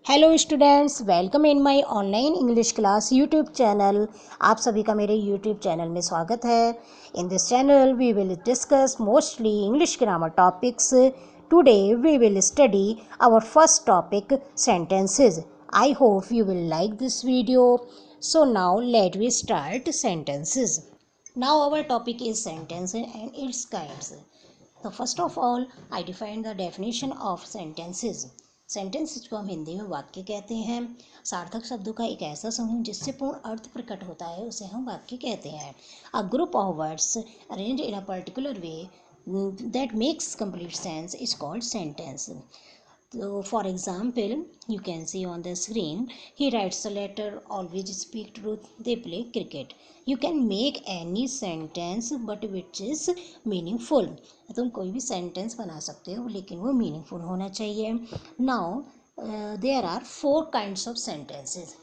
Hello students, welcome in my online English class YouTube channel. आप सभी का मेरे यूट्यूब चैनल में स्वागत है। In this channel we will discuss mostly English grammar topics. Today we will study our first topic sentences. I hope you will like this video. So now let we start sentences. Now our topic is sentences and its kinds. तो first of all I define the definition of sentences. Sentences को हम हिंदी में वाक्य कहते हैं। सार्थक शब्दों का एक ऐसा समूह जिससे पूर्ण अर्थ प्रकट होता है उसे हम वाक्य कहते हैं। A group of words arranged in a particular way that makes complete sense is called sentence. So for example, you can see on the screen, he writes a letter, always speak truth, they play cricket. You can make any sentence but which is meaningful. तुम कोई भी sentence बना सकते हो लेकिन वो meaningful होना चाहिए। Now there are 4 kinds of sentences.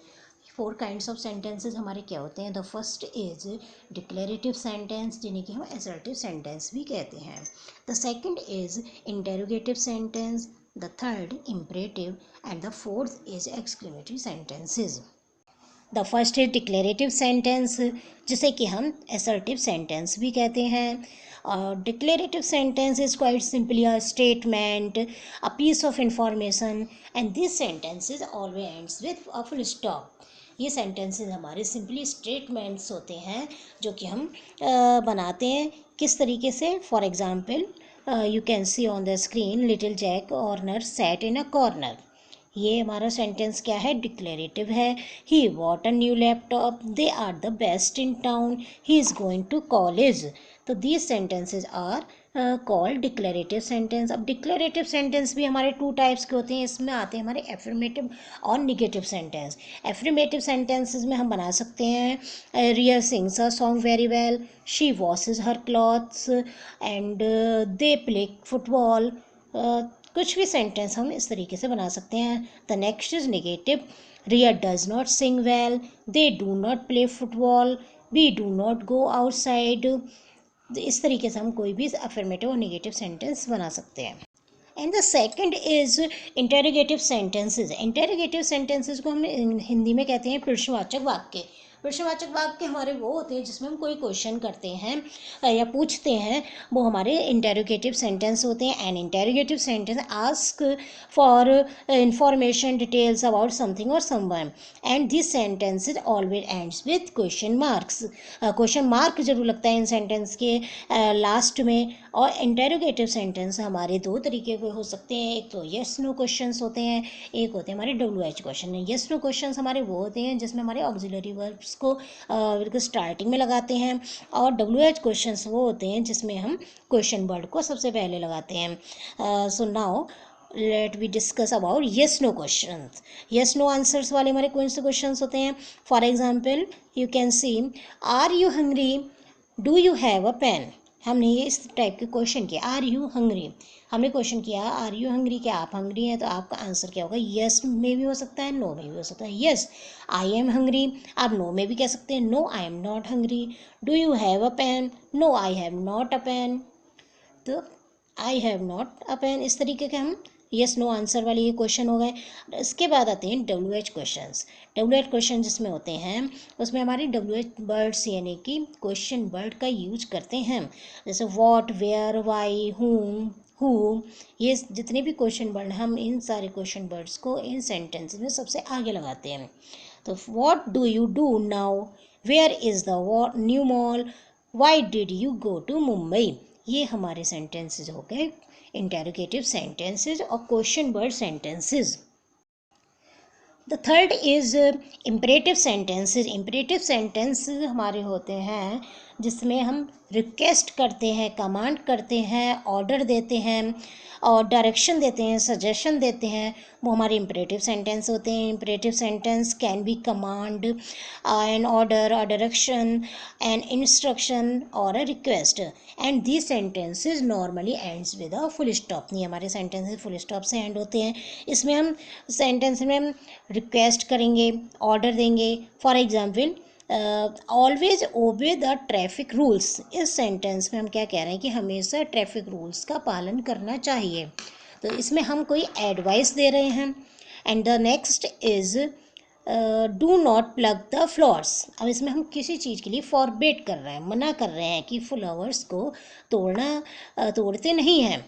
4 kinds of sentences हमारे क्या होते हैं। The first is declarative sentence, जिन्हें कि हम असर्टिव सेंटेंस भी कहते हैं। The second is interrogative sentence, the third imperative and the fourth is exclamatory sentences. The first is declarative sentence, जिसे कि हम असर्टिव सेंटेंस भी कहते हैं। और declarative sentence is quite simply a statement, a piece of information, and this sentences always ends with a full stop. ये sentences हमारे simply statements होते हैं जो कि हम बनाते हैं किस तरीके से। For example, you can see on the screen, little Jack Horner sat in a corner. ये हमारा सेंटेंस क्या है, डिक्लेरेटिव है। He want a new laptop, they are the best in town, he is going to college. तो these sentences are called declarative sentence. अब declarative sentence भी हमारे 2 types के होते हैं। इसमें आते हैं हमारे एफर्मेटिव और निगेटिव सेंटेंस। एफर्मेटिव सेंटेंसेस में हम बना सकते हैं, Riya sings a song very well, she washes her clothes, and they play football. कुछ भी सेंटेंस हम इस तरीके से बना सकते हैं। The next is negative, Riya does not sing well, they do not play football, we do not go outside. इस तरीके से हम कोई भी अफर्मेटिव और निगेटिव सेंटेंस बना सकते हैं। And the second is interrogative sentences. Interrogative sentences को हम हिंदी में कहते हैं प्रश्नवाचक वाक्य। प्रश्नवाचक वाक्य हमारे वो होते हैं जिसमें हम कोई क्वेश्चन करते हैं या पूछते हैं, वो हमारे इंटेरोगेटिव सेंटेंस होते हैं। And interrogative sentence ask for information details about something और someone, and this sentences always ends with question marks. Question mark जरूर लगता है इन सेंटेंस के लास्ट में। और इंटेरोगेटिव सेंटेंस हमारे 2 तरीके के हो सकते हैं। एक तो येस नो क्वेश्चंस होते हैं, एक होते हैं हमारे WH question. Yes no questions हमारे वो होते हैं जिसमें हमारे ऑक्सिलरी वर्ब्स को बिल्कुल स्टार्टिंग में लगाते हैं, और WH क्वेश्चंस वो होते हैं जिसमें हम क्वेश्चन वर्ड को सबसे पहले लगाते हैं। So now let we discuss about yes no question. Yes no answers वाले हमारे कौन से क्वेश्चन होते हैं। For example, you can see, are you hungry, do you have a pen. हमने ये इस टाइप के क्वेश्चन किया। आर यू हंग्री, हमने क्वेश्चन किया आर यू हंग्री, क्या आप हंग्री हैं। तो आपका आंसर क्या होगा, यस में भी हो सकता है, नो में भी हो सकता है। यस आई एम हंग्री, आप नो में भी कह सकते हैं, no I am not hungry. Do you have a pen, no I have not a pen. तो I have not a pen, इस तरीके के हम यस नो आंसर वाले ये क्वेश्चन हो गए। इसके बाद आते हैं WH क्वेश्चंस। WH क्वेश्चन जिसमें होते हैं उसमें हमारे WH वर्ड्स यानी कि क्वेश्चन वर्ड का यूज करते हैं, जैसे what, where, why, whom, who. ये जितने भी क्वेश्चन वर्ड, हम इन सारे क्वेश्चन वर्ड्स को इन सेंटेंसेस में सबसे आगे लगाते हैं। तो what do you do now, where is the new mall, why did you go to Mumbai. ये हमारे सेंटेंसेस हो गए इंटेरोगेटिव सेंटेंसेस और question word sentences. The third is imperative sentences. Imperative sentences हमारे होते हैं जिसमें हम रिक्वेस्ट करते हैं, कमांड करते हैं, ऑर्डर देते हैं और डायरेक्शन देते हैं, सजेशन देते हैं, वो हमारे इम्परेटिव सेंटेंस होते हैं। Imperative sentence can be command, an order, a direction, an instruction और a request, and this sentences normally ends with a full stop. नहीं, हमारे सेंटेंसेस फुल स्टॉप से एंड होते हैं। इसमें हम सेंटेंस में हम रिक्वेस्ट करेंगे, ऑर्डर देंगे। For example, always obey the traffic rules. इस सेंटेंस में हम क्या कह रहे हैं कि हमेशा ट्रैफिक रूल्स का पालन करना चाहिए। तो इसमें हम कोई एडवाइस दे रहे हैं, and the next is do not plug the flowers. अब इसमें हम किसी चीज़ के लिए फॉरबिड कर रहे हैं, मना कर रहे हैं कि फ्लावर्स को तोड़ते नहीं हैं।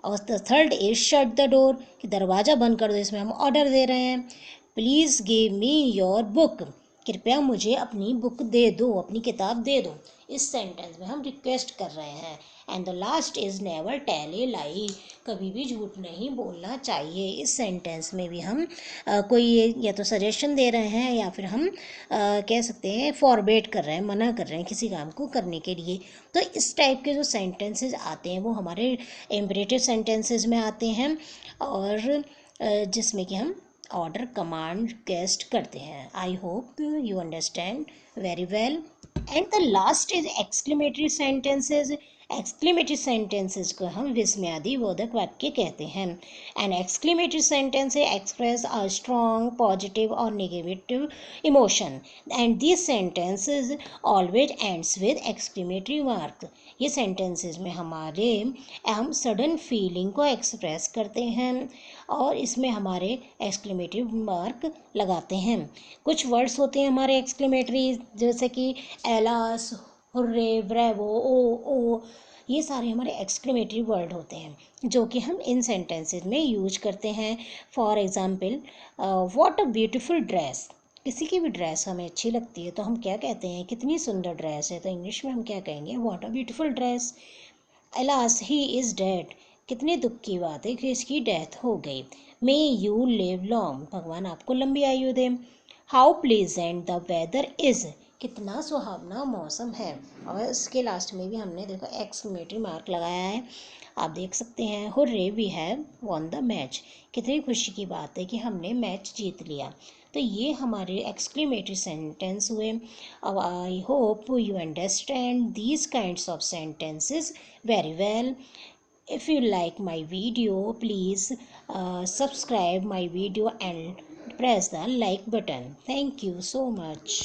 और the third is shut the door, कि दरवाज़ा बंद कर दो, इसमें हम ऑर्डर दे रहे हैं। Please give me your book, कृपया मुझे अपनी बुक दे दो, अपनी किताब दे दो। इस सेंटेंस में हम रिक्वेस्ट कर रहे हैं। And the last is never tell a lie, कभी भी झूठ नहीं बोलना चाहिए। इस सेंटेंस में भी हम कोई या तो सजेशन दे रहे हैं या फिर हम कह सकते हैं फॉरबिड कर रहे हैं, मना कर रहे हैं किसी काम को करने के लिए। तो इस टाइप के जो सेंटेंसेस आते हैं वो हमारे इम्परेटिव सेंटेंसेस में आते हैं, और जिसमें कि हम ऑर्डर कमांड रिक्वेस्ट करते हैं। I hope you understand very well. And the last is exclamatory sentences. Exclamatory sentences को हम विस्मयादि बोधक वाक्य कहते हैं। An exclamatory sentence express a strong positive और negative emotion, and this sentences always ends with exclamatory mark. ये sentences में हम सडन फीलिंग को एक्सप्रेस करते हैं और इसमें हमारे एक्सक्लेमेटिव मार्क लगाते हैं। कुछ वर्ड्स होते हैं हमारे एक्सक्लेमेटरी, जैसे कि एलास, हुर्रे, ब्रेवो, ओ, ये सारे हमारे एक्सक्लेमेटरी वर्ड होते हैं जो कि हम इन सेंटेंसेस में यूज करते हैं। For example, what a beautiful dress. किसी की भी ड्रेस हमें अच्छी लगती है तो हम क्या कहते हैं, कितनी सुंदर ड्रेस है, तो इंग्लिश में हम क्या कहेंगे, what a beautiful dress. Alas he is dead, कितने दुख की बात है कि इसकी डेथ हो गई। मे यू लिव लॉन्ग, भगवान आपको लंबी आयु दे। How pleasant the weather is, कितना सुहावना मौसम है। और इसके लास्ट में भी हमने देखो एक्सक्लेमेटरी मार्क लगाया है, आप देख सकते हैं। Hurray we have won the match, कितनी खुशी की बात है कि हमने मैच जीत लिया। तो ये हमारे एक्सक्लेमेटरी सेंटेंस हुए। अब आई hope you understand these kinds of sentences very well. If you like my video, please subscribe my video and press the like button. Thank you so much.